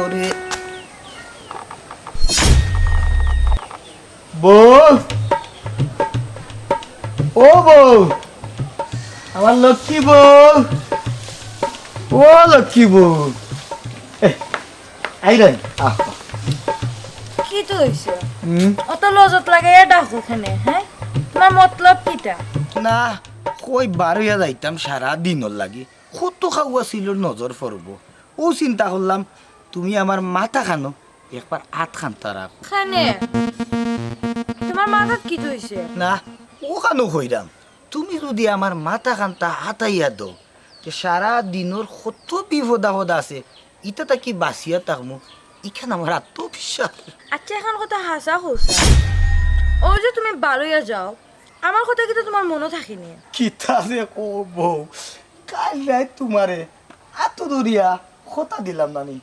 ওরে বউ, ও বউ, আমার লক্ষ্মী বউ, ও লক্ষ্মী বউ, আইলেন। কি তো হইছে অত লজত লাগে ডাকো খানে? হ্যাঁ, তোমার মতলব কিটা? না কই বারোয়া যাইতাম সারা দিনর লাগি, কত খাওয়া ছিল নজর পড়ব। ও চিন্তা করলাম তুমি আমার মাথা খানো একবার হাত খানতা রাখ। খানে তোমার মাথাত কি তো হইছে? না ও খানো কইরাম, তুমি যদি আমার মাথা খানতা হাতাইয়া দো সারা দিনর কত বিপদ আপদ আছে ইটা কি বাঁচিয়া থাকমু, ইখান আমার আত্মবিশ্বাস। আচ্ছা এখন কথা হাসা হইছে, ও যে তুমি বারইয়া যাও আমার কথা কিন্তু তোমার মনে থাকিনি? কিতা যে কো বউ, কাল রাত তোমারে এত দূরিয়া কথা দিলাম নানি,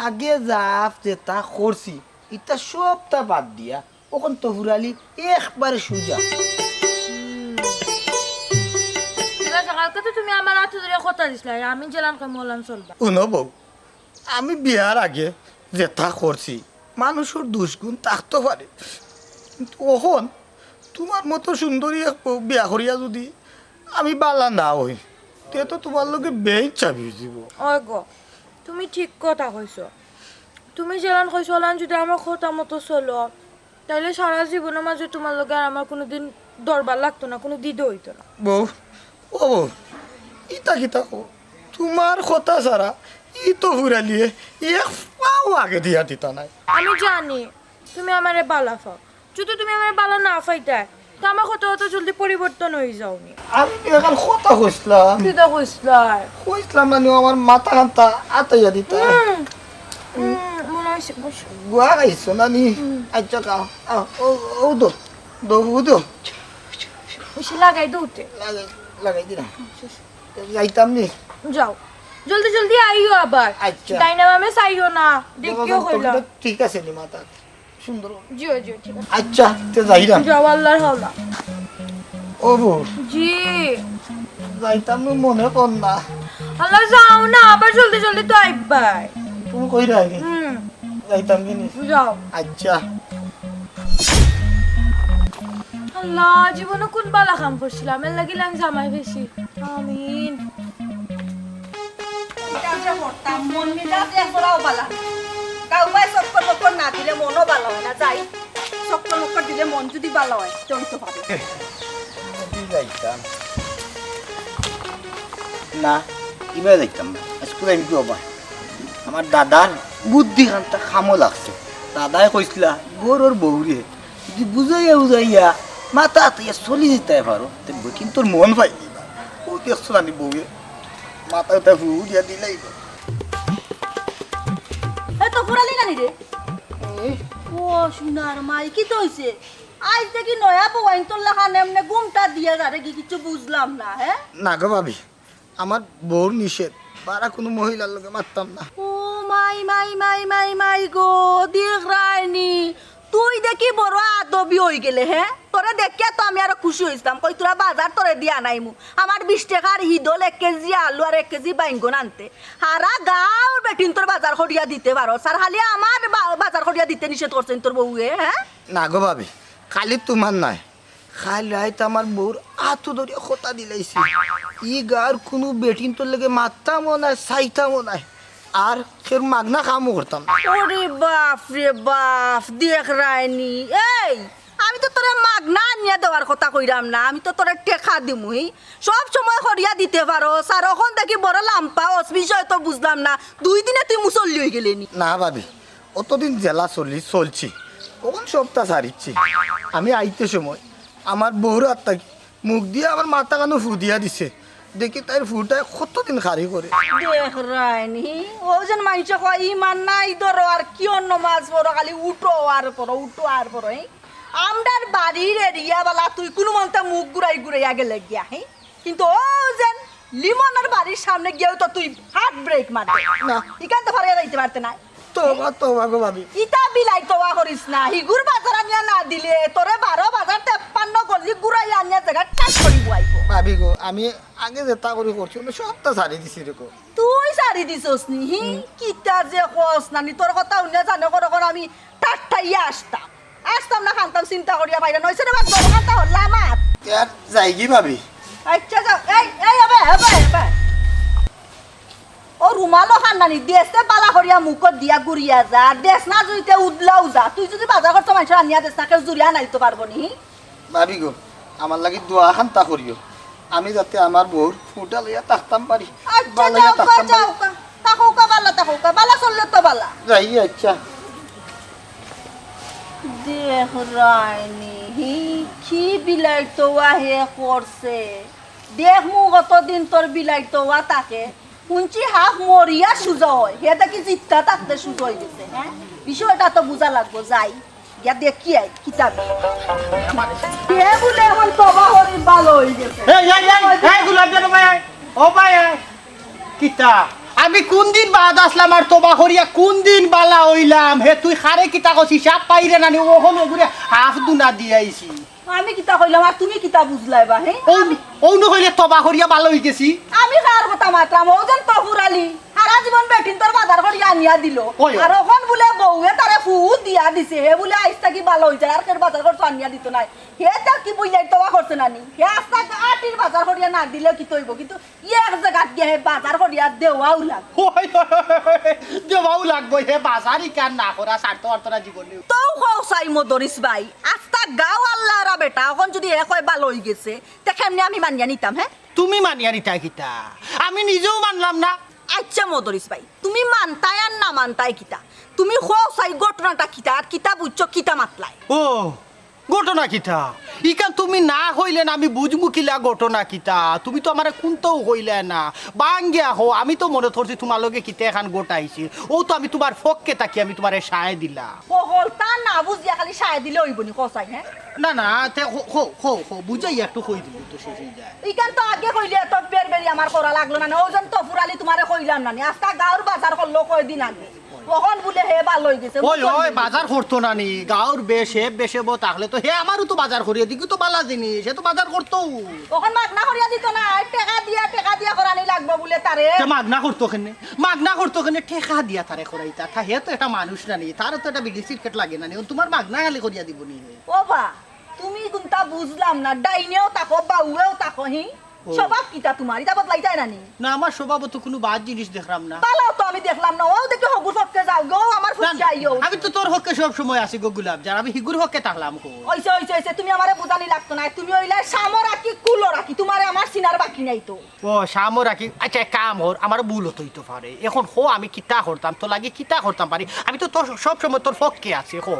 আগে যাপ যেটা করছি ইটা সবটা বাদ দিয়া ওখান তো হুরালি একবারে সুজা। কালকে তো তুমি আমার হাতে ধরে কথা দিছিলে আমি জেলান কই মলান চলবা। শুনো বউ, আমি বিয়ার আগে যেটা করছি মানুষের দুষ্গুণ থাকতে পারে, কিন্তু ওখন তোমার মতো সুন্দরী এক বউ বিয়া করিয়া যদি আমি বালা না হই তে তো তোমার লোকে বেই চাবি দিব। ওই গো তুমি ঠিক কথা কইছো, তুমি যেলান কইছো ওলান যদি আমার কথা মতো চলো তাহলে সারা জীবনের মাঝে তোমার লগে আর আমার কোনোদিন দরবার লাগতো না, কোনো দিদে হইতো না। বউ, ও বউ, ইটা কিতা কো, তোমার কথা ছাড়া ই তো হুরালিয়ে এক পাও আগে দিয়া দিতা নাই। আমি জানি তুমি আমারে বালা ফাও, যদি তুমি আমার বালা না ফাইতা তো আমার কথা অত জলদি পরিবর্তন হয়ে যাওনি। আমি এখন কথা কইছিলাম, কিটা কইছলাই? কইছিলাম না আমার মাথা কান্তা আতাইয়া দিতা। মনে হইছে বসো। গুয়া খাইছো নানি? আচ্ছা খাও, ও দো দো দো বেশি লাগাই দৌতে লাগাই দিলাম, যাইতাম নি। যাও জলদি জলদি আইও আবার। আচ্ছা ডাইনা মামে চাইও না দেখিও কইলা। ঠিক আছে নি মাথা সুন্দর। জিও জিও ঠিক আছে। আচ্ছা তে যাইরাম। যাও আল্লাহর হাওলা। ও বউ জি যাইতাম মনে কর না। আল্লাহ যাও না আবার জলদি জলদি তো আইবাই। তুমি কই রাখি যাইতাম কিনি। যাও। আচ্ছা আল্লাহ জীবনে কোন বালা কাম করছিলাম এর লাগিলাম জামাই বেশি। আমিন। কাজে করতাম মন মেজাজ একলাও বালা কাউ পায় চক্কর বক্কর না দিলে মনও ভালো হয় না, যাই চক্কর বক্কর দিলে মন যদি ভালো হয় চলতে পারে। যাইতাম না এবার যাইতাম না, স্কুলে আমি কি হবা আমার দাদার বুদ্ধি খানটা খামো লাগছে। দাদাই কইসলা গরুর বউরে যদি বুঝাইয়া বুঝাইয়া মাথা আতাইয়া চলি যেতে পারো কিন্তু তোর মন পাই দিবা। ও দেখছো নানি বউয়ে মাথা উঠা ফু দিয়া দিলাই। এই তো ফুরালি নানি রে। ও সোনার মাই কি তো হইছে আজ দেখি নয়া বউয়াইন তোর লাখা নেমনে ঘুমটা দিয়া যারে কি কিছু বুঝলাম না। হ্যাঁ না গো ভাবি, আমার বউর নিষেধ, বারা কোনো মহিলার লোকে মারতাম না। ও মাই মাই মাই মাই মাই গো দেখ রায়নি তুই দেখি বড় আদবি হয়ে গেলে। হ্যাঁ তোরে দেখিয়া তো আমি আরো খুশি হইছিলাম, কই তোরা বাজার তোরে দিয়া নাইমু আমার 20 টাকার হিদল 1 কেজি আলু আর 1 কেজি বাইঙ্গন আনতে হারা গাঁর বেটিন তোর বাজার করিয়া দিতে পারো স্যার, খালি আমার বাজার করিয়া দিতে নিষেধ করছেন তোর বউয়ে। হ্যাঁ না গো ভাবি, খালি তোমার নাই, খালি রাইত আমার বউর হাতু ধরিয়া খোতা দিলাইছি। ই গার কোনো বেটিন তোর লেগে মারতামও নাই চাইতামও নাই আর ফের মাগনা কামও করতাম। ওরে বাপ রে বাপ দেখ রায়নি এই আমি তো তোরে মাগনা আনিয়া দেওয়ার কথা কইরাম না, আমি তো তোরে টেকা দিমুই সব সময় করিয়া দিতে পারো স্যার। ওখান দেখি বড় লাম্পা অসবিষয় তো বুঝলাম না 2 দিনে তুই মুসল্লি হয়ে গেলেনি। না ভাবি অতদিন জেলা চলছি ওখান সপ্তাহ সারিচ্ছি। আমি আইতে সময় আমার বউর আত্মা মুখ দিয়ে আমার মাথা কানো ফু দিয়া দিছে, দেখি তাই ফুটা কতদিন খারি করে। দেখ রায়নি ও যেন মানুষ কয় ইমান নাই ধরো আর কি অন্য মাছ বড় খালি উঠো আর পড়ো উঠো আর পড়ো। আমরার বাড়ির এরিয়া বালা তুই কোনো মনটা মুখ ঘুরাই ঘুরাইয়া গেলে গিয়া। হ্যাঁ কিন্তু ও যেন লিমনের বাড়ির সামনে গিয়েও তো তুই হার্ট ব্রেক মারতে না এখান তো ফারিয়া যাইতে পারতে না। তোবা গো ভাবি ইটা বিলাই তোয়া করিস না, হিগুর বাজার আনিয়া না দিলে তোরে 12 বাজার 53 গলি ঘুরাই আনিয়া জায়গা টাচ করি বুয়াইবো। ভাবি গো আমি আগে যেটা করে করছি সপ্তাহ সারি দিছি রেখো। তুই মারি দিছস নি হি কিতা যে কস নানি তোর কথা উনি জানে কর আমি টাট্টাইয়া আসতাম না খানতাম চিন্তা করিয়া পাইরা নইছে রে বাদ বড় কথা হল্লা মাত আর যাই কি ভাবি আচ্ছা যাও এই হবে ও রুমালো খান্নানি দেশে বালা করিয়া মুখত দিয়া গুড়িয়া যা দেশ না জুইতে উদলাও যা তুই যদি বাজার করতে মানুষ আনিয়া দেশ না কেউ জুড়িয়া নাইতে পারবো নি ভাবি গো আমার লাগি দোয়া খান্তা করিও আমি যাতে আমার বউর ফুটা লইয়া থাকতাম পারি আচ্ছা যাও তাকৌকা বালা চললে তো বালা যাই আচ্ছা দেখ রাইনি হি কি বিলাই তো আহে করছে দেখ মু কতদিন তোর বিলাই তো তাকে শুনছি হাফ মরিয়া সুজা হয় হে দেখি জিত্তা থাকতে সুজ হয়ে গেছে হ্যাঁ বিষয়টা তো বুঝা লাগবো যাই গিয়া দেখি আই কিতাব হে বলে এখন তবা হরি ভালো হয়ে গেছে এই গোলাপ জানো ভাই ও ভাই কিতা আমি কোন দিন বাদ আসলাম আর তোবা করিয়া কোন দিন বালা হইলাম হে তুই খারে কিতা কছি সাপ পাইরে নানি ওখন ওগুরে হাফ দুনা দিয়াইছি আমি কিতা কইলাম আর তুমি কিতা বুঝলাই বা হে ও নহইলে তোবা করিয়া ভালো হই গেছি আমি কার কথা মাত্রাম ও যেন তফুরালি সারা জীবন বেটিন তোর বাজার করে আনিয়া দিল আর ওখন বলে বউয়ে তারে ফু দিয়া দিছে হে বলে আইস্তা কি ভালো হইছে আর কের বাজার করে আনিয়া দিত নাই হে তা কি বুঝলাই তোবা করছে নানি হে আস্তা আটির বাজার করিয়া না দিলে কি তইব কিন্তু এক জায়গাত গিয়ে হে বাজার করিয়া দেওয়াও লাগ দেওয়াও লাগবো হে বাজারই কান না করা স্বার্থ অর্থনা জীবনে তো কও চাই মদরিস ভাই আস্তা গাও আল্লাহরা বেটা এখন যদি হে কয় ভালো হই গেছে তে কেমনে আমি মানিয়া নিতাম হে তুমি মানিয়া নিতা কিতা আমি নিজেও মানলাম না আচ্ছা মদরিস ভাই তুমি মানতাই আর না মানতাই কিতা তুমি কও চাই ঘটনাটা কিতা আর কিতা বুঝছো কিতা মাতলাই ও ঘটনা কিতা ইকান তুমি না হইলে না আমি বুঝমু কিলা ঘটনা কিতা তুমি তো আমার কোনটাও হইলে না বাঙ্গিয়া হো আমি তো মনে ধরছি তোমার লগে কিতা এখন গোটাইছি ও তো আমি তোমার ফককে তাকি আমি তোমার সায় দিলাম হলতা না বুঝিয়া খালি সায় দিলে হইবনি কসাই হ্যাঁ না না তে হো বুঝাই একটু কই দিবি তো শেষে যায় ইকান তো আগে কইলে তো বেরবেরি আমার করা লাগলো না ওজন তো ফুরালি তোমারে কইলাম না আজকা গাঁর বাজার করলো কয়দিন আগে ওখন বলে হে ভালো হই গেছে ওই বাজার করতো না নি গাঁর বেশে বো তাহলে তো হে আমারও তো বাজার করিয়ে দিকি তো বালা জিনিস হে তো বাজার করতো ওখন মাগনা করিয়া দিত না টাকা দিয়া করানি লাগবো বলে তারে মাগনা করতো কেনে টেকা দিয়া তারে করাইতা তা হে তো একটা মানুষ না নি তারও তো একটা বিড়ি সিগারেট লাগে না নি তোমার মাগনা খালি করিয়া দিব নি ও বা তুমি কোনটা বুঝলাম না ডাইনেও তাকো বাউয়েও তাকো হি স্বভাব কিটা তোমার এটা বদলাইতাই নানি না আমার স্বভাব তো কোনো বাদ জিনিস দেখলাম না ভালো তো আমি দেখলাম না ও দেখি হগুর হককে যাও গো আমার ফুটকে আইও আমি তো তোর হককে সব সময় আসি গো গোলাপ জান আমি হিগুর হককে থাকলাম কো ওইছে তুমি আমারে বুঝানি লাগতো না তুমি হইলে সামো রাখি কুলো রাখি তোমারে আমার সিনার বাকি নাই তো ও সামো রাখি আচ্ছা কাম হর আমার ভুল হতই তো পারে এখন হো আমি কিতা করতাম তো লাগে কিতা করতাম পারি আমি তো তোর সব সময় তোর হককে আছি হো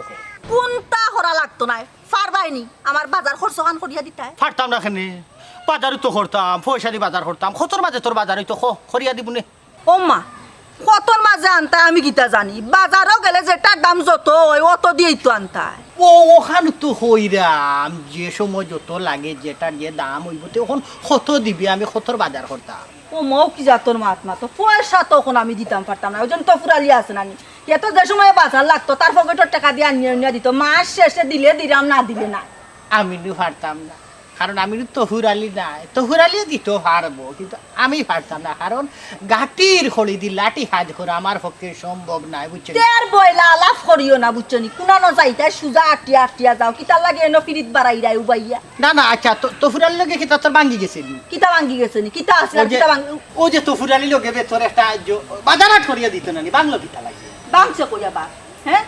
কোনটা করা লাগতো না পারবাইনি আমার বাজার খরচ কান করিয়া দিতাই পারতাম না কেনে বাজারই তো করতাম পয়সা দিয়ে বাজার করতাম কতর মাঝে তোর বাজারই তো করিয়া দিবনে ও মা কতর মাঝে আনতা আমি কিতা জানি বাজারও গেলে যেটা দাম যত হয় অত দিয়েই তো আনতাই ও ওখানে তো হইরাম যে সময় যত লাগে যেটা যে দাম হইব তখন কত দিবি আমি কতর বাজার করতাম ও মৌ কি জাতর মাতমা তো পয়সা তখন আমি দিতাম পারতাম না ওজন তো ফুরালি আছে নানি এত যে সময় বাজার লাগতো তার পকেটের টাকা দিয়ে আনিয়ে দিত মাস শেষে দিলে দিলাম না দিলে না আমি পারতাম না কারণ আমি তহুরালি নাই তহুরালি দিতে পারবো কিন্তু আমি পারতাম না কারণ গাটির খড়ি দি লাঠি হাত করে আমার পক্ষে সম্ভব নাই বুঝছো তের বইলা আলাপ করিও না বুঝছো নি কুনানো যাইতা সুজা আটিয়া যাও কিতা লাগে এনো ফিরিত বাড়াই রাই উবাইয়া না আচ্ছা তহুরালি লগে কিতা তোর ভাঙ্গি গেছে কিতা ভাঙ্গি গেছে নি কিতা আছে কিতা ভাঙ্গি ও যে তহুরালি লগে তোর একটা বাজার হাট করিয়া দিত না নি বাংলা কিতা লাগে বাংসে কইয়া বা হ্যাঁ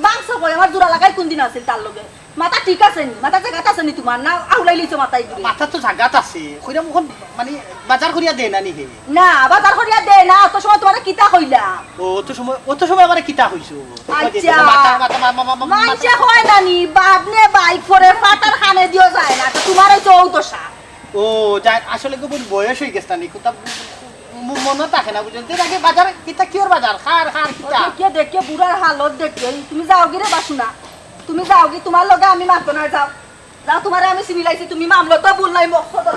বাংসে কই আমার জোড়া লাগাই কোন দিন আছে তার লগে মাথা ঠিক আছে নি মাথা জায়গাত আছে নি তোমার না আউলাই লিছো মাথায় ঘুরে মাথা তো জায়গাত আছে কইরা মুখন মানে বাজার করিয়া দে না নি হে না বাজার করিয়া দে না অত সময় তোমারে কিতা কইলা অত সময় আমারে কিতা কইছো আচ্ছা মানছে হয় না নি বাদনে বাইক করে ফাটার খানে দিও যায় না তো তোমার তো দশা ও যাই আসলে কি বয়স হই গেছে নি কোথা মনে থাকে না বুঝতে আগে বাজার কিতা কিওর বাজার খার কিতা দেখে বুড়ার হালত দেখে তুমি যাও গিরে বাসুনা তুমি যাও কি তোমার লগে আমি মারতো না যাও তোমারে আমি সিমিলাইছি তুমি মামলা তো ভুল নাই মকসদ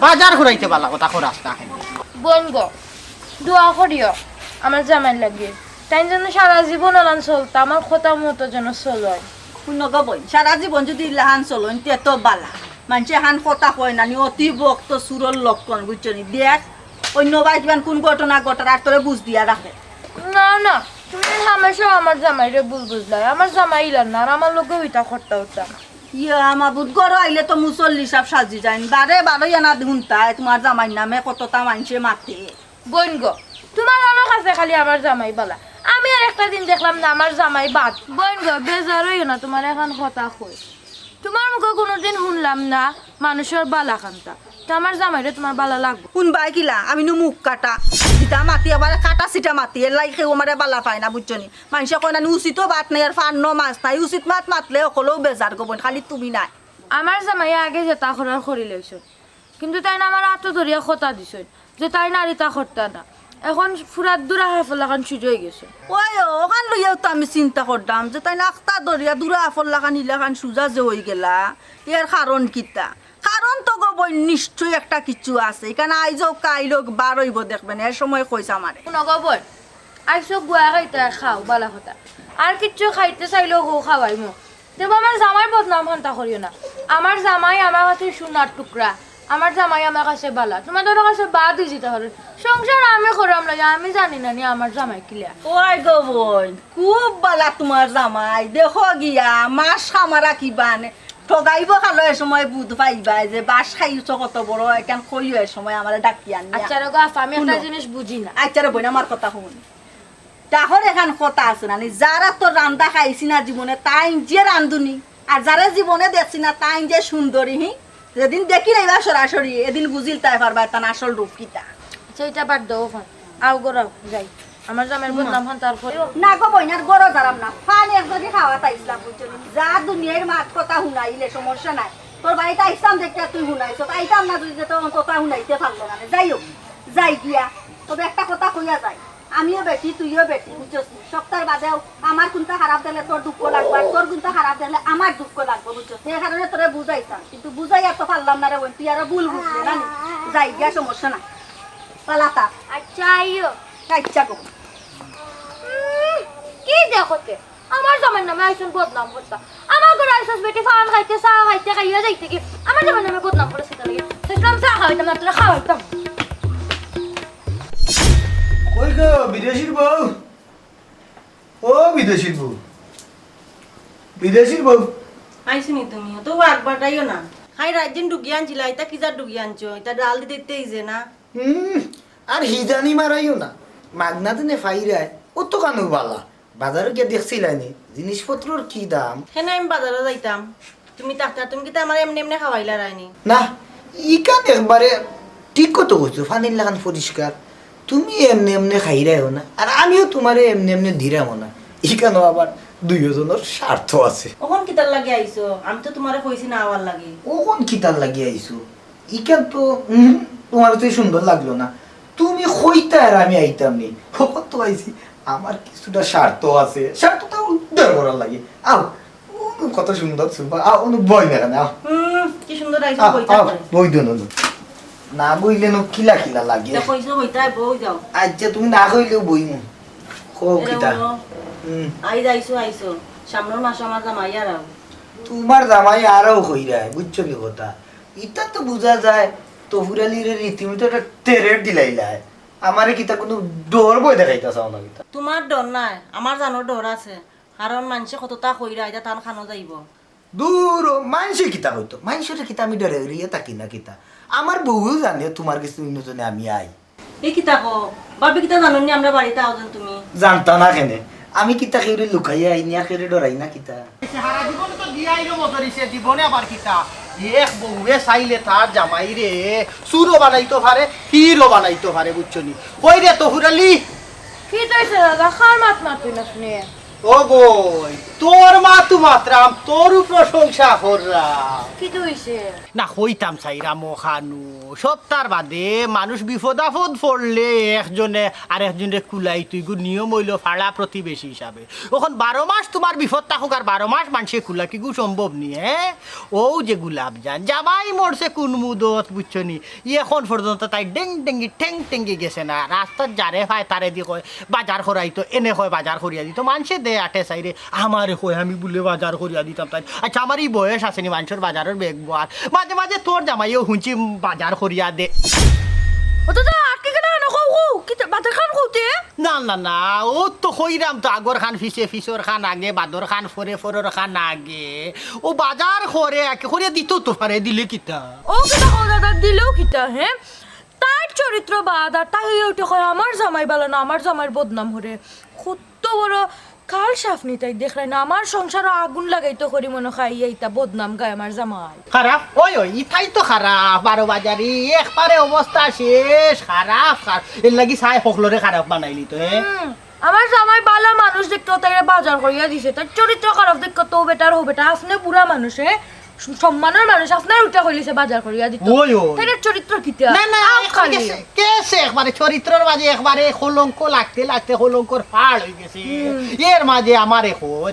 বাজার ঘুরাইতে পারলা কথা খরাস না বোন গো দোয়া করিও আমার জামাই লাগে তাই যেন সারা জীবন আলান চলতো আমার কথা মতো যেন চলয় শুনো গো বোন সারা জীবন যদি লাহান চলন তে তো বালা মানুষে হান কথা কয় না নি অতি ভক্ত সুরর লক্ষণ বুঝছো নি দেখ অন্য ভাই কিমান কোন ঘটনা ঘটার আর তোরে বুঝ দিয়া রাখে না না তুমি হামেশা আমার জামাইরে বুঝলাই আমার জামাই ইলান না আর আমার লোকে ওইটা করতে হতাম ইয়া আমার বুধ গড় আইলে তো মুসল্লি সব সাজি যায় বারে বারে এনা শুনতাই তোমার জামাই নামে কতটা মানুষে মাতে বোন গো তোমার অনেক আছে খালি আমার জামাই বালা আমি আর একটা দিন দেখলাম না আমার জামাই বাদ বোন গো বেজার হইও না তোমার এখন কথা কই তোমার মুখে কোনোদিন শুনলাম না মানুষের বালা খান্তা তো আমার জামাইরে তোমার বালা লাগবে কোন বাই কিলা আমি নু মুখ কাটা সিটা মাতি আবার কাটা সিটা মাতি এর লাই কেউ আমারে বালা পায় না বুঝছো নি মানুষে কয় না উচিতও বাত নাই আর ফান্ন মাছ নাই উচিত মাত মাতলে অকলেও বেজার গো বোন খালি তুমি নাই আমার জামাই আগে যেটা করার করি লইছ কিন্তু তাই না আমার আত্ম ধরিয়া কথা দিছ যে তাই নারীতা করতা না এখন ফুরাত দূরা হাফল লাগান সুযোগ হয়ে গেছে ওই ওখান লইয়াও তো আমি চিন্তা করতাম যে তাই না আখতা দরিয়া দূরা আফল লাগান ইলাখান সুজা যে হয়ে গেলা এর কারণ কিতা কারণ তো গো বই নিশ্চয়ই একটা কিছু আছে এখানে আইজও কাইলোক বার হইব দেখবেন এর সময় কইছে আমারে নগবর আইসো গুয়া খাইতে খাও বালা কথা আর কিচ্ছু খাইতে চাইলেও গো খাওয়াই মো দেবো আমার জামাই বদনাম ঘন্টা করিও না আমার জামাই আমার কাছে সোনার টুকরা আমার জামাই আমার কাছে বালা তোমাদের কাছে বাদ হয়ে যেতে হবে সংসার আমি করাম লাগে আমি জানি না নি আমার জামাই কিলা ওই গো বোন খুব বালা তোমার জামাই দেখো গিয়া মাস খামারা কিবানে ঠগাইব খালো এ সময় বুধ পাইবা যে বাস খাইছ কত বড় এখান কইও এ সময় আমার ডাকি আনি আচ্ছা রোগা আমি একটা জিনিস বুঝি না আচ্ছা রে বোন আমার কথা শুন তাহর এখান কথা আছে না যারা তোর রান্দা খাইছি না জীবনে তাই যে রান্ধুনি আর যারা জীবনে দেখছি না তাই যে সুন্দরী হি যেদিন দেখি নাইবা সরাসরি এদিন বুঝিল তাই পারবা তার আসল রূপ কিতা আচ্ছা এটা বাদ দাও ওখান আও গোরাও যাই আমার জামাইয়ের বদনাম খান তারপরে না গো বইনার গরো জারাম না ফান একজনই খাওয়া তাইছিলাম বুঝছো যা দুনিয়ার মাত কথা শুনাইলে সমস্যা নাই তোর বাড়িতে আইসাম দেখতে তুই শুনাইছ আইতাম না যদি তোর কথা শুনাইতে পারলো না যাই হোক যাই গিয়া তবে একটা কথা কইয়া যায় আমিও বেটি তুইও বেটি বুঝছস সপ্তাহের বাদেও আমার কোনটা খারাপ দিলে তোর দুঃখ লাগবে আর তোর কোনটা খারাপ দিলে আমার দুঃখ লাগবে বুঝছস সেই কারণে তোরে বুঝাইতাম কিন্তু বুঝাই এত পারলাম না রে বোন তুই আরো ভুল বুঝলি না যাই গিয়া সমস্যা নাই পালাতা আচ্ছা আইও ইচ্ছা করো কি দেখতে আমার জামাই নামে আইসন বদনাম করতা আমার ঘরে আইসস বেটি ফান খাইতে চা খাইতে খাইয়া যাইতে কি আমার জামাই নামে বদনাম করে সেটা লাগে সেটাম চা খাইতাম না তোরা খাওয়াইতাম কই গো বিদেশির বউ ও বিদেশির বউ বিদেশির বউ আইসুনি তুমি তো একবারটাইও না হাই রাজ্যেন ডুগিয়ে আনছিল এটা কি যা ডুগিয়ে আনছো এটা ডাল দিতে যে না আর হিজানি মারাইও না মাগনাতে নে ফাইরায় ও তো কানু বালা বাজারে গিয়ে দেখছিলানি জিনিসপত্রর কি দাম হ্যাঁ আমি বাজারে যাইতাম তুমি তাকতা তুমি কি আমার এমনি এমনি খাওয়াইলা রাইনি না ইকান একবারে ঠিক কত কইছো ফানির লাগান পরিষ্কার তুমি এমনি এমনি খাইরাইও না আর আমিও তোমারে এমনি এমনি দিরামো না ইকানো আবার দুইজনের স্বার্থ আছে কখন কিতার লাগে আইছো আমি তো তোমারে কইছি না আওয়ার লাগে কখন কিতার লাগিয়ে আইছো ইকান তো তোমার তো সুন্দর লাগলো না তুমি কইতা আর আমি আইতাম নি কখন তো আইছি আমার কিছুটা স্বার্থ আছে স্বার্থটা উদ্ধার করার লাগে আও কত সুন্দর সুপা আও বই না কেন কি সুন্দর আইছো কইতা বই দেন না বইলে নো কিলা কিলা লাগে কইছো কইতা বই যাও আচ্ছা তুমি না কইলেও বইমু কো কিতা আই যাইছো আইছো সামনের মাস আমার জামাই আর তোমার জামাই আরও কইরায় বুঝছো কি কথা ইটা তো বোঝা যায় তো ফুরালির রীতিমতো একটা টেরের দিলাইলায় আমারে কিতা কোনো ডর বই দেখাইতা চাও না কিতা তোমার ডর নাই আমার জানোর ডর আছে কারণ মানুষে কতটা কইরা এটা তার খানো যাইব দূর মানুষের কিতা হইতো মানুষের কিতা আমি ডরে রিয়ে থাকি না কিতা আমার বউ জানে তোমার কিছু ইন্নজনে আমি আই এই কিতা কো বাবি কিতা জানুনি আমরা বাড়িতে আওজন তুমি জানতা না কেনে আমি কিতা খেউরে লুকাইয়া আইনি আর খেউরে ডরাই না কিতা সারা জীবন তো দিয়াইলো মতরিছে জীবনে আবার কিতা এক বউয়ে চাইলে তার জামাই রে সুরো বানাইতো পারে হিরো বানাইতো পারে বুঝছনি কই রে তো হুরালি কি তৈছে দাদা খার মাত মারতুই না শুনে ও বই তোর মা তু মাত্রাম তোর প্রশংসা কররাম কি তৈছে না হইতাম চাইরা মখানু সপ্তাহ বাদে মানুষ বিপদ আপদ পড়লে একজনে আর একজনে কুলাই তুই গু নিয়ম হইল ফাড়া প্রতিবেশী হিসাবে ওখন 12 মাস তোমার বিপদ থাকুক আর 12 মাস মানুষে কুলা কি গু সম্ভব নিয়ে ও যে গুলাব যান জামাই মরছে কোন মুদত বুঝছনি এখন পর্যন্ত তাই ডেং ডেঙ্গি ঠেং টেঙ্গি গেছে না রাস্তার যারে পায় তারে দি কয় বাজার করাইতো এনে কয় বাজার করিয়া দিত মানুষে দে আটে চাইরে আমার আমারে কই আমি বলে বাজার করিয়া দিতাম তাই আচ্ছা আমার এই বয়স আসেনি মানুষের বাজারের বেগ বার মাঝে মাঝে তোর জামাইও শুনছি বাজার করিয়া দে ও দাদা আর কি কেন কি বাজার খান কইতে না না না ও তো কইরাম তো আগর খান ফিসে ফিসর খান আগে বাদর খান ফরে ফরর খান আগে ও বাজার করে একে করিয়া দিত তো পারে দিলে কিতা ও কিতা কও দাদা দিলেও কিতা হ্যাঁ তার চরিত্র বাদ আর তাই ওইটা কয় আমার জামাই বালা না আমার জামাইয়ের বদনাম হরে কত বড় কাল সাফনি তাই দেখলাই না আমার সংসারও আগুন লাগাইতো করি মনে খাই এইটা বদনাম গায় আমার জামাই খারাপ ওই ওই ইথাই তো খারাপ বারো বাজারি একবারে অবস্থা শেষ খারাপ এর লাগি চাই সকলরে খারাপ বানাইলি তো আমার জামাই বালা মানুষ দেখতে তাই বাজার করিয়া দিছে তার চরিত্র খারাপ দেখতে তো বেটার হো বেটা আপনি বুড়া মানুষ সম্মানের মানুষ আপনার উল্টা কইলিছে বাজার করিয়া দিত ওই ওই তার চরিত্র কিতা না না কেসে একবারে চরিত্রের মাঝে একবারে কলঙ্ক লাগতে লাগতে কলঙ্কর ফাড় হয়ে গেছে এর মাঝে আমার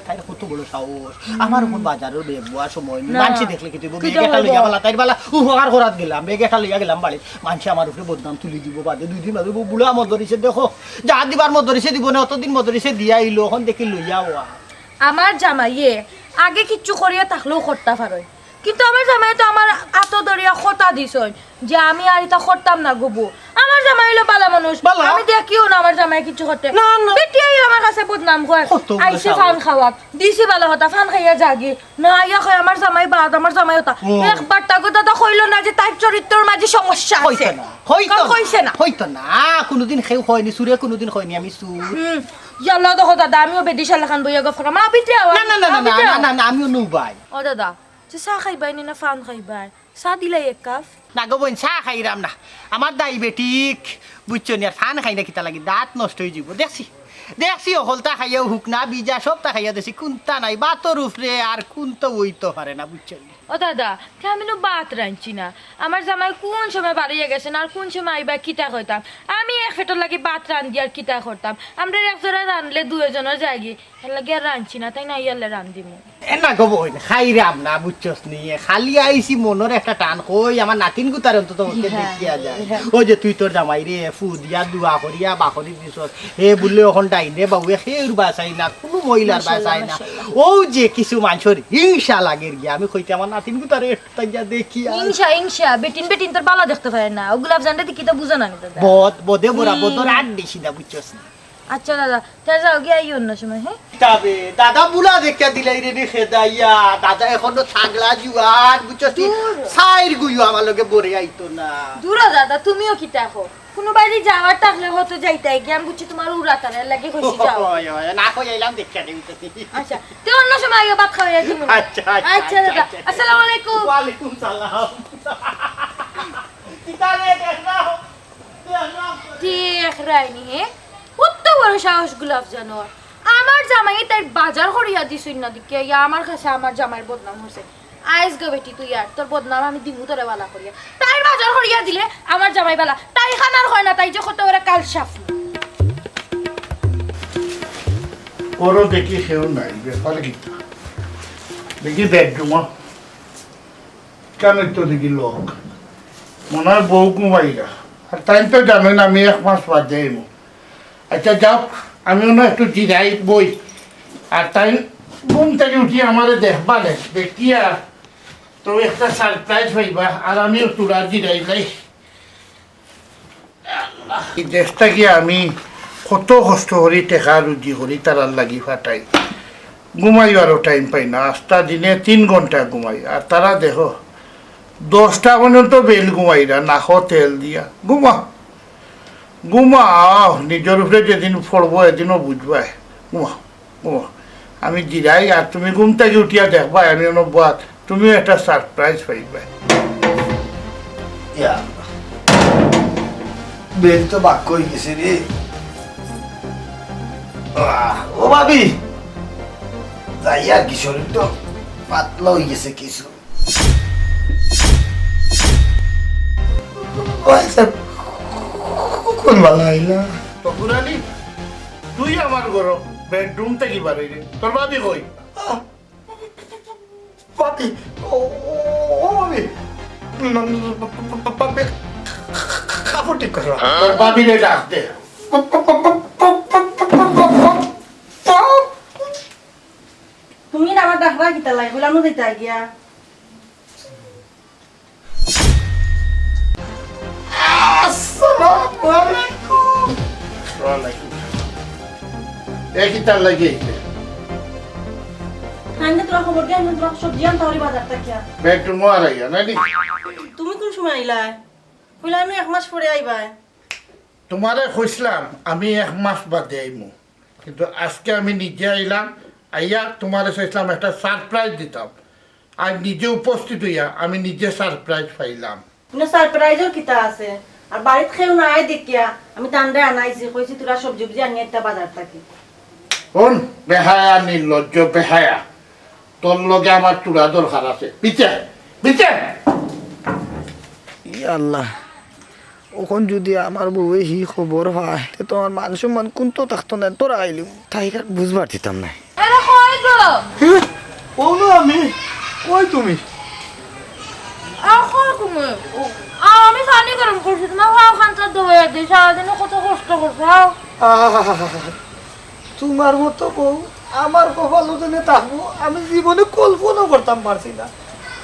তাই কত বড় সাহস আমার কোন বাজারের বেগ বোয়ার সময় মানসি দেখলে কি তুই বেগেটা লইয়া বলা তাই বলা উপকার করাত গেলাম বেগেটা লইয়া গেলাম বাড়ি মানসি আমার উপরে বদনাম তুলি দিব বাদে 2 দিন বাদে বুড়া মদ ধরিছে দেখো যা দিবার মদ ধরিছে দিব না অতদিন মদ ধরিছে দিয়া আইলো এখন দেখি লইয়া আমার জামাইয়ে আগে কিচ্ছু করিয়া থাকলেও করতে পারে কিন্তু আমার জামাই তো আমার আতো দরিয়া খতা দিছই যে আমি আর এটা করতাম না গবু আমার জামাই হলো বালা মানুষ আমি দেখিও না আমার জামাই কিছু করতে বেটিয়াই আমার কাছে বদনাম কয় আইছে ফান খাওয়াত দিছি বালা হতা ফান খাইয়া জাগি না ইয়া কয় আমার জামাই বাদ আমার জামাই হতা একবার তাগো দাদা কইলো না যে তার চরিত্রের মাঝে সমস্যা আছে কইছে না হইতো না কোনোদিন খেউ হয়নি সুরে কোনোদিন হয়নি আমি সুর ইয়াল্লা দেখো দাদা আমিও বেদিশালা খান বইয়া গফরা মা বিতে না না না না না না আমিও নুবাই ও দাদা চা খাইবাই না ফান খাইবাই চা দিলাই এক কাপ না গো বোন চা খাইরাম না আমার ডায়াবেটিক বুঝছো নি আর ফান খাই না কিতা লাগি দাঁত নষ্ট হয়ে যাব দেখছি হলতা খাইয়াও হুক না বিজা সবটা খাইয়া দেখছি কোনটা নাই বাতর উপরে আর কোনটা ওইতো পারে না বুঝছো ও দাদা আমি তো বাত রাঁধছি না আমার জামাই কোন সময় বাড়িয়ে গেছেন আর কোন সময় আইবা কিতা করতাম আমি এক ফেটোর লাগে বাত রান্ধি আর কিতা করতাম আমরা একজনে রানলে 2 জনের যাইগি এর লাগে আর রাঁধছি না তাই না ইয়ালে রান্ধিমু না গো বোন খাইরাম না বুঝছস নি খালি আইছি মনের একটা টান কই আমার নাতিন গুতার অন্তত ওকে দেখিয়া যায় ওই যে তুই তোর জামাই রে ফু দিয়া দুয়া করিয়া বাকরি দিছস হে বললে এখন ডাইনে বাবুয়ে খেউর বাসাই না কোনো মহিলার বাসাই না ও যে কিছু মানুষের হিংসা লাগের গিয়া আমি কইতে আমার নাতিন গুতারে তাইয়া দেখি হিংসা বেটিন তোর বালা দেখতে পারে না ওগুলা জানতে কি তো বুঝা না দাদা বদে বড়া বদর আট দিছি না বুঝছস না আচ্ছা দাদা তাই যাও গিয়ে আইও অন্য সময় হ্যাঁ তবে দাদা বুলা দেখিয়া দিলাই রে খেদাইয়া দাদা এখনো ছাগলা জুয়ার বুঝছস সাইর গুইও আমার লগে বরে আইতো না দূরা দাদা তুমিও কি দেখো কোনো বাইরে যাওয়ার থাকলে হয়তো যাইতাই কি আমি বুঝছি তোমার উড়াতারে লাগে কইছি যাও না কই আইলাম দেখিয়া দিতেছি আচ্ছা তুই অন্য সময় আইও ভাত খাওয়াইয়া দিমু আচ্ছা আচ্ছা দাদা আসসালামু আলাইকুম ওয়া আলাইকুম সালাম কিতারে দেখরাও দেখ রাইনি হে কত বড় সাহস গোলাপ জানো আমার জামাই তাই বাজার করিয়া দিছই না দিকে ইয়া আমার কাছে আমার জামাইয়ের বদনাম হইছে আইস গো বেটি তুই আর তোর বদনাম আমি দিমু তোরে বালা করিয়া তাই বাজার করিয়া দিলে আমার জামাই বালা তাই খানার হয় না তাই যে কত বড় কাল সাফ ওরও দেখি সেও নাই ব্যাপারে কি দেখি বেডরুম কেন তো দেখি লোক মনে হয় বউ ঘুমাইরা আর টাইম তো জানেন আমি 1 মাস বাদ যাইমু আচ্ছা যাও আমিও না একটু জিরাই বই আর টাইম ঘুম থেকে উঠি আমাদের দেখবা দেখিয়া তো একটা সারপ্রাইজ হইবা আর আমিও তুলা জিরাই যাই এই দেশটা গিয়ে আমি কত কষ্ট করি টেকা রুজি করি তারার লাগি ফাটাই ঘুমাই আরও টাইম পাই না 8টা দিনে 3 ঘন্টা ঘুমাই আর তারা দেখো 10টা পর্যন্ত বেল ঘুমাইরা নাকো তেল দিয়া ঘুমাও নিজের উপরে যেদিন পড়বো এদিনও বুঝবাই ঘুমা আমি জিরাই আর তুমি ঘুম থেকে উঠিয়া দেখবা আমি বাদ তুমিও একটা সারপ্রাইজ পাইবা বেল তো বাক্য হয়ে গেছে রে ও ভাবি যাই আর কি শরীর তো পাতলা হয়ে গেছে কিছু কোন ভালো আইলা তকুরানি তুই আমার ঘর বেডরুম থেকে বাড়ি রে তোর ভাবি কই ভাবি ও ভাবি ভাবি কাপড় ঠিক করো তোর ভাবি রে ডাক দে তুমি না আমার ডাকরা কিতা লাই বলে আমি দিতে গিয়া আসসালামু আলাইকুম। ওয়ালাইকুম এ কি তার লাগে খাইনে তোরা খবর দিয়া আমি তোরা সবজি আনতে হরি বাজার থেকে বেডরুম আর আইয়া নানি তুমি কোন সময় আইলা কইলা আমি 1 মাস পরে আইবা তোমারে কইছিলাম আমি 1 মাস বাদে আইমু কিন্তু আজকে আমি নিজে আইলাম আইয়া তোমারে চাইছিলাম একটা সারপ্রাইজ দিতাম আর নিজে উপস্থিত হইয়া আমি নিজে সারপ্রাইজ পাইলাম কোনো সারপ্রাইজও কিতা আছে আর বাড়িতে খেও না আই দেখিয়া আমি তান্ডে আনাইছি কইছি তোরা সবজি বুজি আনিয়ে একটা বাজার থেকে কোন বেহায়া নির্লজ্জ বেহায়া তোর লগে আমার চূড়া দরকার আছে পিছে পিছে ই আল্লাহ ওখন যদি আমার বউয়ে হি খবর হয় তো আমার মান সম্মান কোনটো থাকতো না তোরা আইলি তাই বুঝবার দিতাম না আরে কই গো কোন আমি কই তুমি আর কই তুমি আমি পানি গরম করছি তোমার খাও খানটা দইয়া দিই সারাদিন কত কষ্ট করছো তোমার মতো বউ আমার কপালও জেনে থাকবো আমি জীবনে কল্পনা করতাম পারছি না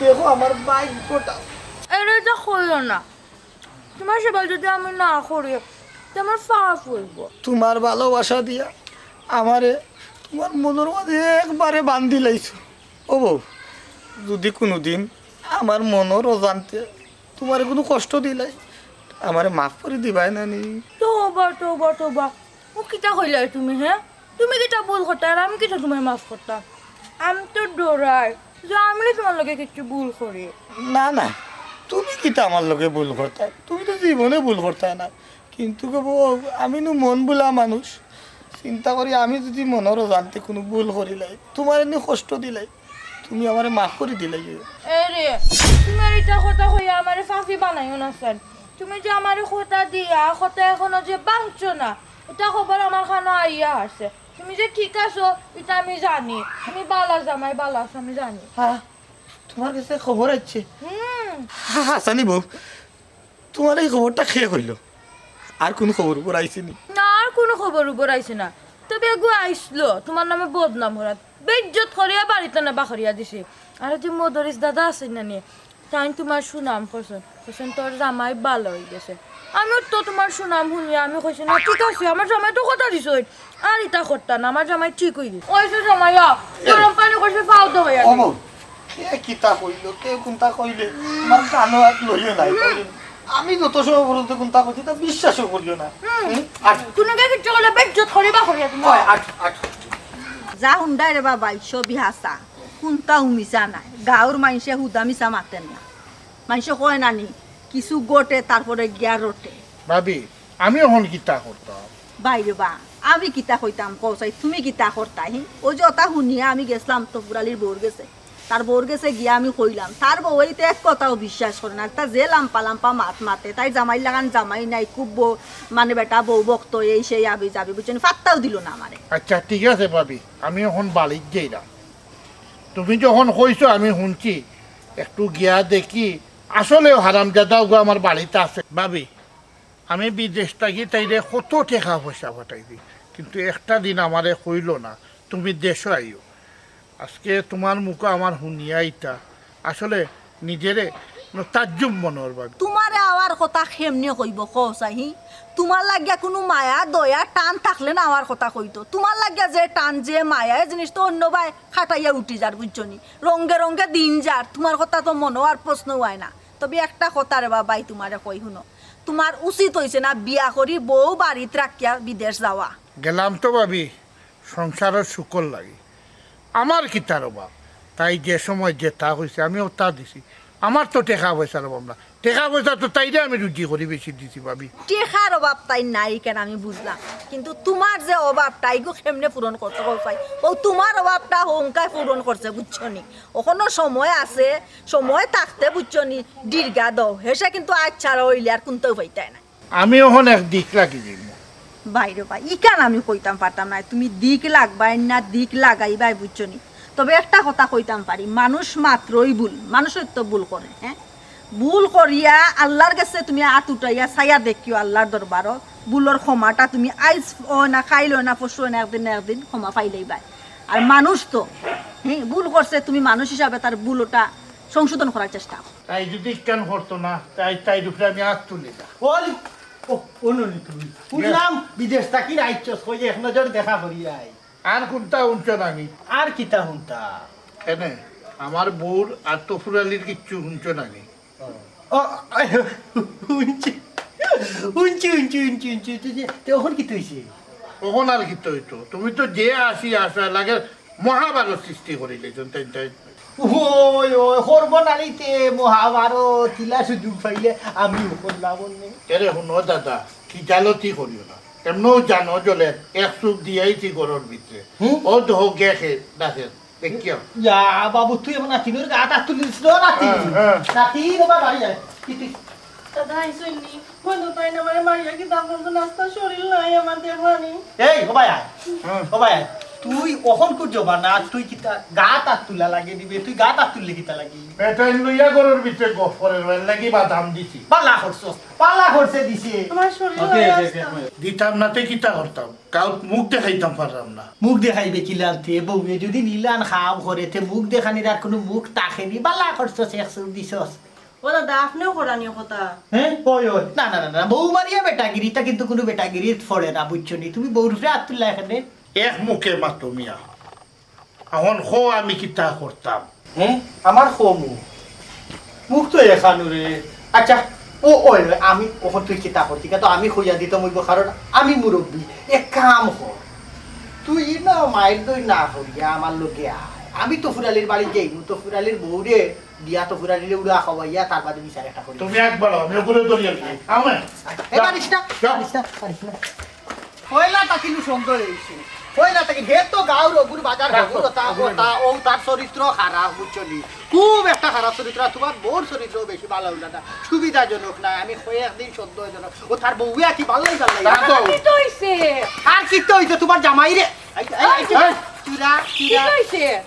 দেখো আমার ভাগ্যটা এটা কইও না তোমার সেবা যদি আমি না করি তো আমার পাপ হইব তোমার ভালোবাসা দিয়া আমারে তোমার মনের মাঝে একবারে বান্ধি লাইছো ও বউ যদি কোনোদিন আমার মনের অজান্তে তোমার কোনো কষ্ট দিলাই আমারে মাফ করে দিবাই না নি তোবা ও কিটা কইলাই তুমি হ্যাঁ তুমি কিটা ভুল করতা আর আমি কিটা তোমার মাফ করতাম আমি তো ডরাই যে আমি তোমার লগে কিছু ভুল করি না না তুমি কিটা আমার লগে ভুল করতা তুমি তো জীবনে ভুল করতা না কিন্তু বউ আমি নো মন বোলা মানুষ চিন্তা করি আমি যদি মনের অজান্তে কোনো ভুল করিলাই তোমার এনে কষ্ট দিলাই তুমি আমারে মাফ করে দিলাই এরে তুমি আর এটা কথা কইয়া আমারে ফাঁসি বানাইও না স্যার তুমি যে আমারে কথা দিয়া কথা এখনো যে বাঁচছো না এটা খবর আমার খানা আইয়া আছে তুমি যে ঠিক আছো এটা আমি জানি আমি বালা জামাই বালা আছো আমি জানি হ্যাঁ তোমার কাছে খবর আছে হাসানি বউ তোমার এই খবরটা খেয়ে কইল আর কোনো খবর উপর আইসিনি না আর কোনো খবর উপর আইছে না তবে এগু আইসলো তোমার নামে বদনাম করাত বেজ্জত করিয়া বাড়িতে না বাখরিয়া দিছে আর যে মদরিস দাদা আছেন না নিয়ে তাই তোমার সুনাম করছেন করছেন তোর জামাই ভালো হয়ে গেছে আমিও তো তোমার সুনাম শুনিয়া আমি কইছি না ঠিক আছে আমার জামাই তো কথা দিছ আর এটা করতা না আমার জামাই ঠিক হয়ে দিছে ওই তো জামাইয়া গরম পানি করছে ফাও তো হইয়া কে কিতা কইল কে কোনটা কইলে আমার কানো আর লইও নাই আমি যত সময় পর্যন্ত কোনটা কইছি তা বিশ্বাসও করিও না তুমি কে কিছু করলে বেজ্জত করিবা করিয়া তুমি যা হুন্ডাই রে বাবা ছবি হাসা কোনটা উমিছা নাই গাঁৱৰ মানুষে হুদা মিছা মাতেন না মানুষে কয় নানি কিছু গোটে তারপরে গিয়া রোটে ভাবি আমি এখন কিতা করতাম বাইরে বা আমি কিতা কইতাম কৌসাই তুমি কিতা করতাই ওই যে ওটা শুনিয়া আমি গেছিলাম তো পুরালির বউর গেছে তার বউর গেছে গিয়া আমি কইলাম তার বউ এই তো এক কথাও বিশ্বাস করে না তা যে লাম্পা লাম্পা মাত মাতে তাই জামাই লাগান জামাই নাই খুব বউ মানে বেটা বউ বক্ত এই সেই আবি যাবি বুঝছেন ফাত্তাও দিল না আমারে আচ্ছা ঠিক আছে ভাবি আমি এখন বাড়ির যাইলাম তুমি যখন কইছো আমি শুনছি একটু গিয়া দেখি আসলেও হারামজাদাও গো আমার বাড়িতে আছে ভাবি আমি বিদেশ থাকি তাইলে কত টাকা পয়সা পাঠাইবি কিন্তু একটা দিন আমারে কইল না তুমি দেশে আইও আজকে তোমার মুখে আমার শুনিয়া ইটা আসলে নিজেরে তাজ্জুব মনের ভাবি তোমারে আওয়ার কথা কেমনে কইব কৌসাই তোমার লাগিয়া কোনো মায়া দয়া টান থাকলে না আমার কথা কইতো তোমার লাগিয়া যে টান যে মায়া এই জিনিস তো অন্য ভাই খাটাইয়া উঠি যার বুঝছনি রঙ্গে রঙ্গে দিন যার তোমার কথা তো মনে আর প্রশ্ন হয় না তবে একটা কথা রে বাবাই তোমারে কই শুনো তোমার উচিত হইছে না বিয়া করি বউ বাড়িতে রাখিয়া বিদেশ যাওয়া গেলাম তো ভাবি সংসারের শুকর লাগে আমার কি তার অভাব তাই যে সময় যে তা হয়েছে আমিও তা দিছি আমার তো টেকা পয়সার অভাব না টেকা পয়সা তো তাইরে আমি রুজি করি বেশি দিছি ভাবি টেকার অভাব তাই নাই কেন আমি বুঝলাম কিন্তু তোমার যে অভাবটা এইগো কেমনে পূরণ করতে পাই ও তোমার অভাবটা হংকায় পূরণ করছে বুঝছনি ওখানো সময় আছে সময় থাকতে বুঝছনি দীর্ঘা দাও হেসে কিন্তু আচ্ছা হইলে আর কোনটাও পাইতাই না আমি ওখান এক দিক লাগি যাই বাইরে ভাই ইকান আমি কইতাম পারতাম না তুমি দিক লাগবাই না দিক লাগাইবাই বুঝছনি তবে একটা কথা কইতাম পারি মানুষ মাত্রই ভুল মানুষের তো ভুল করে হ্যাঁ ভুল করিয়া আল্লাহর কাছে তুমি হাত উঠাইয়া ছায়া দেখিও আল্লাহর দরবারত ভুলর ক্ষমাটা তুমি আইজ না খাইলো না পশু না একদিন ক্ষমা পাইলেই বাই আর মানুষ তো হ্যাঁ ভুল করছে, তুমি মানুষ হিসাবে তার ভুলটা সংশোধন করার চেষ্টা করো। তাই যদি কেন করতো না তাই রূপে আমি হাত তুলি না। ওলি ও অনুনি তুমি শুনলাম বিদেশ থাকি আইছস কই এক নজর দেখা করি আই আর কোনটা উঞ্চ নামি আর কিতা হুনতা এনে আমার বউর আর তফুরালির কিচ্ছু উঞ্চ নামি। ও উঞ্চি উঞ্চি উঞ্চি উঞ্চি উঞ্চি তে ওখন কি তুইছে কখন আর কি হইতো? তুমি তো যে আসা লাগে মহাভারত সৃষ্টি করিলে তাই ওই ওই সর্বনালীতে মহাভারত তিলা সুযোগ পাইলে আমি করলাম এরে শুনো দাদা কি জালতি করিও না, এমনও জানো জলে এক চুপ দিয়াইছি গরুর ভিতরে ও দেহ গেছে দেখে দেখিও ইয়া বাবু তুই এমন নাতিনোর গাটা তুলিস নাতি নাতি বাবা বাড়ি যায় কি দাদা আইসইনি বন্ধু তাই না মানে মারিয়া কি দাম নাস্তা শরীর নাই আমার দেখানি। এই হবাই হবাই তুই কখন কর যাবা না তুই কিতা গাটা তুলা লাগে দিবে তুই গাটা তুললে কিতা লাগি এটাই লইয়া গরুর ভিতরে গফ করে লাগি বাদাম দিছি পালা খরচে দিছে আমার শরীর নাই দিতাম নাতে কিতা করতাম কাউ মুখ দেখাইতাম পারলাম না। মুখ দেখাইবে কিলানতে বউয়ে যদি নিলান খাও করেতে মুখ দেখানির আর কোনো মুখ তাকেনি বালা খরচস একশো দিছস ও দাদা আপনিও করানিও কথা। হ্যাঁ ওই ওই না না না বউ মারিয়া বেটাগিরিটা কিন্তু কোনো বেটাগিরি ফড়ে না বুঝছো নি তুমি বউর উপরে হাত তুললা এখানে এক মুখে মাতো মিয়া এখন খো আমি কিতা করতাম। হ্যাঁ আমার খমু মুখ তো এখানো রে আচ্ছা ও ওই আমি কখন তুই চিন্তা করতি তো আমি খুঁজা দিতাম ওই কারণ আমি মুরব্বী এক কাম কর তুই না মায়ের দই না করিয়া আমার লোকে আয় আমি তো ফুরালির বাড়ি যাই তো ফুরালির বউরে দিয়া তো ফুরালির উড়া খাওয়াইয়া তার বাদে বিচার একটা করি তুমি একবার আমি ওগুলো দরিয়া আমি পারিস না কয়লা তা কিন্তু সুন্দর হয়েছে কয়লা তাকে হে তো গাঁর রঘুর বাজার ও তার চরিত্র খারাপ বুঝছো নি খুব একটা খারাপ চরিত্র তোমার বউর চরিত্র বেশি ভালো হইল না সুবিধাজনক নাই আমি কয়েকদিন সদ্যজনক ও তার বউয়া কি ভালোই আর কি তো হইছে তোমার জামাই রে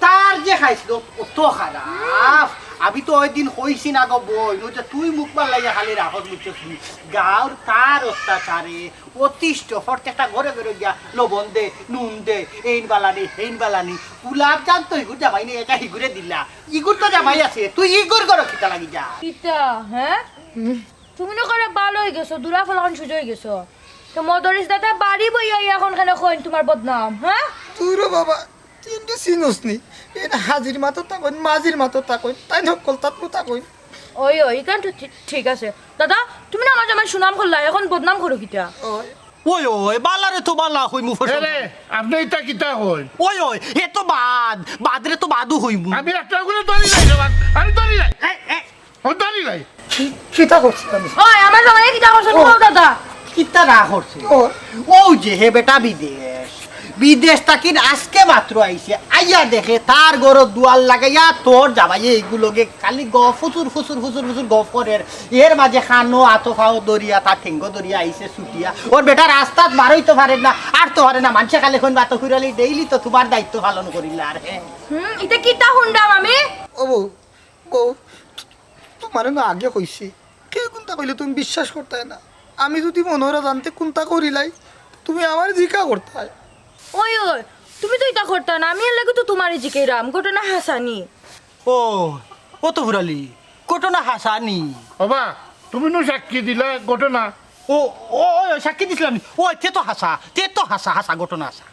তার যে খাইছিল অত খারাপ আমি তো ওই দিন কইছি না গো বই যে তুই মুখ বার লাগিয়া খালি রাখত বুঝছি গাঁর তার অত্যাচারে অতিষ্ঠ প্রত্যেকটা ঘরে ঘরে গিয়া লবণ দে নুন দে এইন বালানি গুলাব জান তো ইগুর জামাই নি এটা হিগুরে দিলা ইগুর তো জামাই আছে তুই ইগুর ঘর কিতা লাগি যা কিতা হ্যাঁ তুমি না করে ভালো হয়ে গেছো দূরা ফলন সুযোগ হয়ে গেছো তো মদরিস দাদা বাড়ি বইয়া এখন খানে কইন তোমার বদনাম হ্যাঁ তুই রে বাবা তিনটে চিনোস নি এটা হাজির মাতো তাকইন মাঝির মাতো তাকইন তাই নকল তাত তাকইন ওই ইকান তো ঠিক আছে দাদা তুমি না আমার সুনাম করলা এখন বদনাম করো কিতা ওই ওই বালারে তো বালা হই মু ফসল রে আপনি এটা কিতা হই ওই এ তো বাদরে তো বাদু হইমু আমি একটা করে দরি নাই জবান আমি দরি নাই ও দরি নাই কিতা করছিস আমি ওই আমার জামাই কিতা করছ দাদা কিতা না করছে ও যে হে বেটা বিদেশ তাকিন আজকে মাত্র আইছে আইয়া দেখে তার গরো দুয়াল লাগাইয়া তোর জামাই এইগুলোকে খালি ফুচুর গফ করে এর মাঝে খানো আতো ফাও দরিয়া তার ঠেঙ্গ দরিয়া আইছে ছুটিয়া ওর বেটা রাস্তাত বারোই তো পারে না আর তো পারে না মানুষে খালি এখন বাতো খুঁড়ালি ডেইলি তো তোমার দায়িত্ব পালন করিলা আর এটা কিতা হুন্ডাম আমি ও বউ তোমার না আগে কইছি কে কোনটা কইলে তুমি বিশ্বাস করতে না আমি যদি মনোরা জানতে কোনটা করিলাই তুমি আমার জিকা করতে ওই তুমি তো এটা করতা না আমি লাগে তো তোমারই জিকেরাম ঘটনা হাসানি ও তো ফুরালি ঘটনা হাসানি বাবা তুমি নো সাক্ষী দিলা ঘটনা ও ও সাক্ষী দিছিলাম ও তে তো হাসা ঘটনা হাসা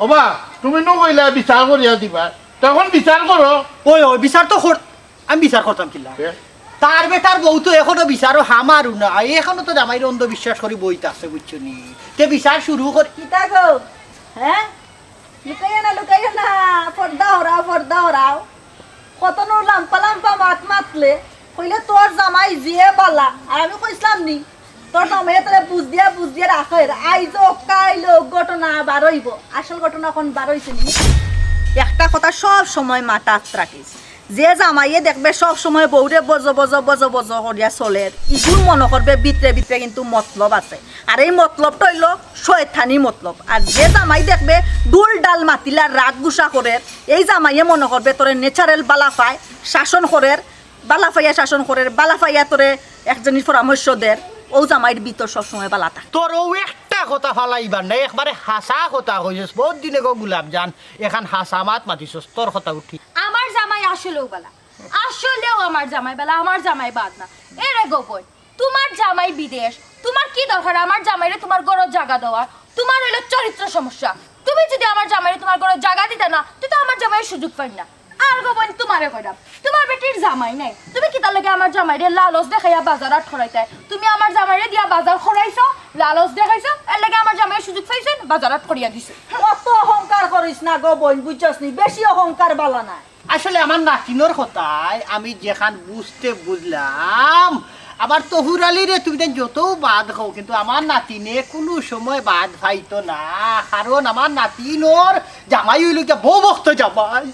বাবা তুমি নো কইলা বিচার করিয়া দিবা তখন বিচার করো ওই বিচার তো আমি বিচার করতাম কিলা তার বেটার বউ তো এখনো বিচারও হামারু না এখনো তো জামাইর অন্ধবিশ্বাস করি বইতে আছে বুঝছো নি তে বিচার শুরু করি কিতা গো হ্যাঁ লুকাইয়া না পর্দা হরাও কত নো লাম্পা মাত মাতলে কইলে তোর জামাই জিয়ে বালা আর আমি কইছিলাম নি তোর জামাই তোরে বুঝ দিয়া রাখের আইজ কাইলো ঘটনা বারইব আসল ঘটনা এখন বারইছে নি একটা কথা সব সময় মাথাত রাখিস যে জামাইয়ে দেখবে সব সময় বউরে বজ করিয়া চলে ইগুর মনে করবে ভিতরে কিন্তু মতলব আছে আর এই মতলবটা হইল শয়তানি মতলব আর যে জামাই দেখবে দুল ডাল মাতিলা রাগ গুসা করে এই জামাইয়ে মনে করবে তোরে ন্যাচারাল বালাফাই শাসন করে বালাফাইয়া তোরে একজনের পরামর্শ দের ও জামাইয়ের ভিতর সবসময় বালা থাকে তোর ও একটা একটা কথা ফালাইবার নাই একবারে হাসা কথা কইছস বহুত দিনে গো গুলাব জান এখন হাসা মাত মাতিছস তোর কথা উঠি আমার জামাই আসলেও বেলা আসলেও আমার জামাই বেলা আমার জামাই বাদ না এরে গোপন তোমার জামাই বিদেশ তোমার কি দরকার আমার জামাইরে তোমার ঘরের জায়গা দেওয়া তোমার হইলো চরিত্র সমস্যা তুমি যদি আমার জামাইরে তোমার ঘরের জায়গা দিতে না তুই তো আমার জামাইয়ের সুযোগ পাই না আর গোপন তোমারে কইরাম তোমার বেটির জামাই নাই তুমি কি তার লাগে আমার জামাইরে লালচ দেখাইয়া বাজার ঠরাইতে তুমি আমার জামাইরে দিয়া বাজার খরাইছো লালচ দেখাইছো এর লাগে আমার জামাইয়ের সুযোগ পাইছেন বাজার ঠরিয়া দিছে অত অহংকার করিস না গো বোন বুঝছস নি বেশি অহংকার বালা নাই আসলে আমার নাতিনোর কথায় আমি যেখান বুঝতে বুঝলাম আবার তহুর আলী রে তুমি যত বাদ খাও কিন্তু আমার নাতিনে কোনো সময় বাদ পাইতো না কারণ আমার নাতিনোর জামাই হইল বউ ভক্ত জামাই